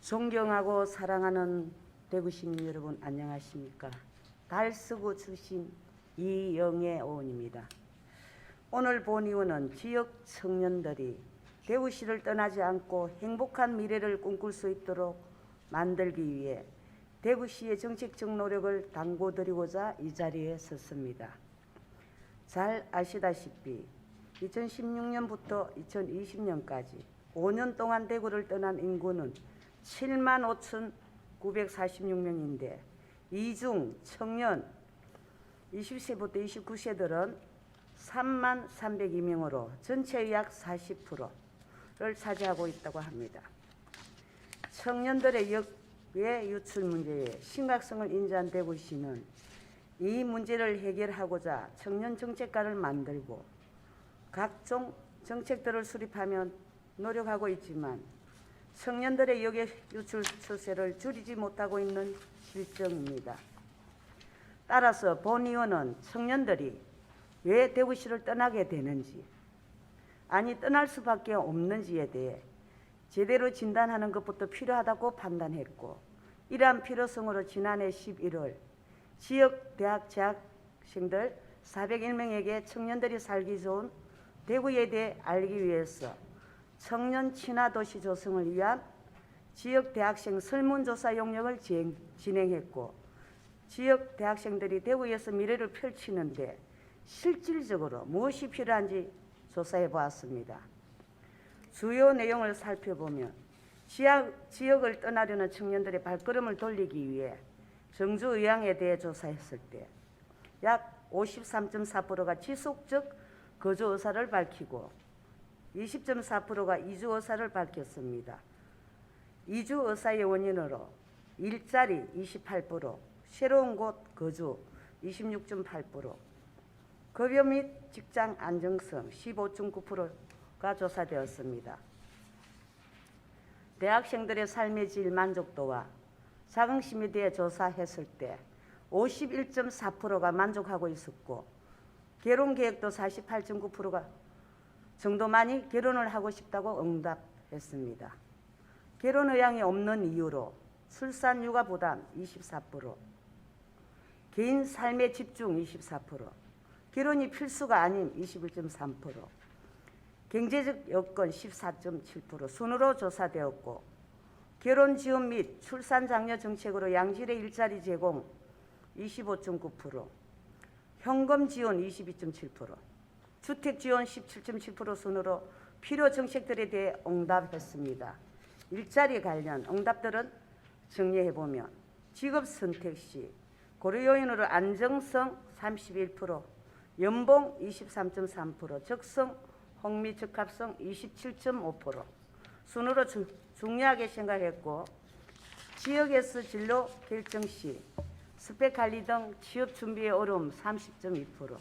존경하고 사랑하는 대구 시민 여러분, 안녕하십니까? 달서구 출신 이영애 의원입니다. 오늘 본의원은 지역 청년들이 대구시를 떠나지 않고 행복한 미래를 꿈꿀 수 있도록 만들기 위해 대구시의 정책적 노력을 당부드리고자 이 자리에 섰습니다. 잘 아시다시피 2016년부터 2020년까지 5년 동안 대구를 떠난 인구는 75,946명인데 이 중 청년 20세부터 29세들은 33,302명으로 전체의 약 40%를 차지하고 있다고 합니다. 청년들의 역외 유출 문제에 심각성을 인지한 대구시는 이 문제를 해결하고자 청년 정책과를 만들고 각종 정책들을 수립하며 노력하고 있지만 청년들의 역외 유출 추세를 줄이지 못하고 있는 실정입니다. 따라서 본의원은 청년들이 왜 대구시를 떠나게 되는지, 아니 떠날 수밖에 없는지에 대해 제대로 진단하는 것부터 필요하다고 판단했고, 이러한 필요성으로 지난해 11월 지역 대학 재학생들 401명에게 청년들이 살기 좋은 대구에 대해 알기 위해서 청년 친화 도시 조성을 위한 지역 대학생 설문조사 용역을 진행했고, 지역 대학생들이 대구에서 미래를 펼치는데 실질적으로 무엇이 필요한지 조사해 보았습니다. 주요 내용을 살펴보면 지역을 떠나려는 청년들의 발걸음을 돌리기 위해 정주 의향에 대해 조사했을 때 약 53.4%가 지속적 거주 의사를 밝히고 20.4%가 이주 의사를 밝혔습니다. 이주 의사의 원인으로 일자리 28%, 새로운 곳 거주 26.8%, 급여 및 직장 안정성 15.9%가 조사되었습니다. 대학생들의 삶의 질 만족도와 자긍심에 대해 조사했을 때 51.4%가 만족하고 있었고, 결혼 계획도 48.9%가 정도만이 결혼을 하고 싶다고 응답했습니다. 결혼 의향이 없는 이유로 출산 육아 부담 24%, 개인 삶에 집중 24%, 결혼이 필수가 아닌 21.3%, 경제적 여건 14.7% 순으로 조사되었고, 결혼 지원 및 출산 장려 정책으로 양질의 일자리 제공 25.9%, 현금 지원 22.7%, 주택 지원 17.7% 순으로 필요 정책들에 대해 응답했습니다. 일자리 관련 응답들은 정리해보면 직업 선택 시 고려 요인으로 안정성 31%, 연봉 23.3%, 적성, 혹미 적합성 27.5% 순으로 중요하게 생각했고, 지역에서 진로 결정 시 스펙 관리 등 취업 준비의 어려움 30.2%,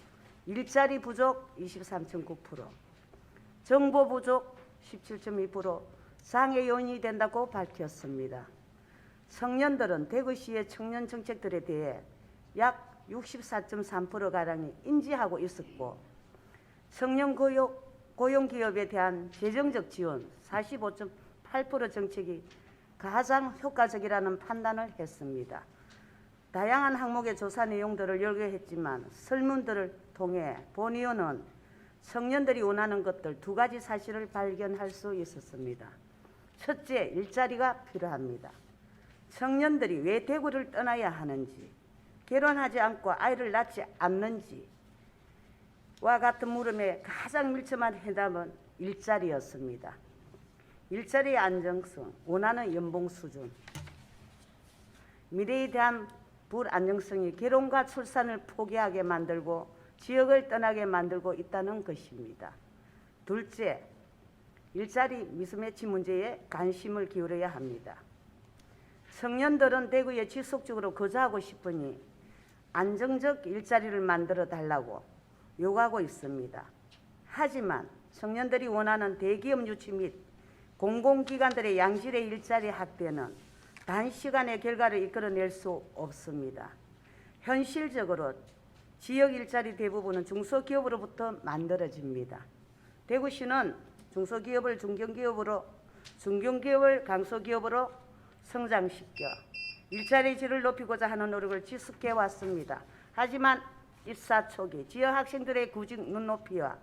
일자리 부족 23.9%, 정보 부족 17.2% 장애 요인이 된다고 밝혔습니다. 청년들은 대구시의 청년 정책들에 대해 약 64.3%가량이 인지하고 있었고, 청년 고용기업에 대한 재정적 지원 45.8% 정책이 가장 효과적이라는 판단을 했습니다. 다양한 항목의 조사 내용들을 열거했지만 설문들을 통해 본의원은 청년들이 원하는 것들 두 가지 사실을 발견할 수 있었습니다. 첫째, 일자리가 필요합니다. 청년들이 왜 대구를 떠나야 하는지, 결혼하지 않고 아이를 낳지 않는지와 같은 물음에 가장 밀접한 해답은 일자리였습니다. 일자리의 안정성, 원하는 연봉 수준, 미래에 대한 불안정성이 결혼과 출산을 포기하게 만들고 지역을 떠나게 만들고 있다는 것입니다. 둘째, 일자리 미스매치 문제에 관심을 기울여야 합니다. 청년들은 대구에 지속적으로 거주하고 싶으니 안정적 일자리를 만들어 달라고 요구하고 있습니다. 하지만 청년들이 원하는 대기업 유치 및 공공기관들의 양질의 일자리 확대는 단시간의 결과를 이끌어낼 수 없습니다. 현실적으로 지역 일자리 대부분은 중소기업으로부터 만들어집니다. 대구시는 중소기업을 중견기업으로, 중견기업을 강소기업으로, 성장시켜 일자리 질을 높이고자 하는 노력을 지속해 왔습니다. 하지만 입사 초기 지역 학생들의 구직 눈높이와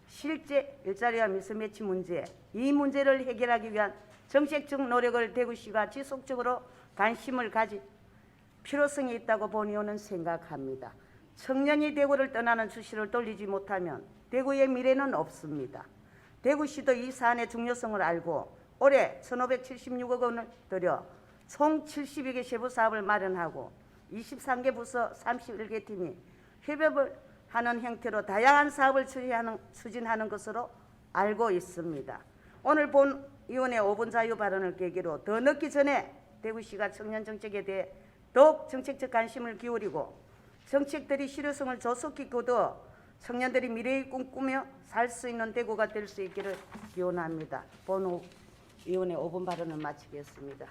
실제 일자리와 미스매치 문제, 이 문제를 해결하기 위한 정책적 노력을 대구시가 지속적으로 관심을 가질 필요성이 있다고 본의원은 생각합니다. 청년이 대구를 떠나는 추세를 돌리지 못하면 대구의 미래는 없습니다. 대구시도 이 사안의 중요성을 알고 올해 1,576억 원을 들여 총 72개 세부 사업을 마련하고 23개 부서 31개 팀이 협업을 하는 형태로 다양한 사업을 추진하는 것으로 알고 있습니다. 오늘 본 의원의 5분 자유 발언을 계기로 더 늦기 전에 대구시가 청년 정책에 대해 더욱 정책적 관심을 기울이고 정책들이 실효성을 조속히 거두어 청년들이 미래의 꿈 꾸며 살 수 있는 대구가 될 수 있기를 기원합니다. 본 의원의 5분 발언을 마치겠습니다.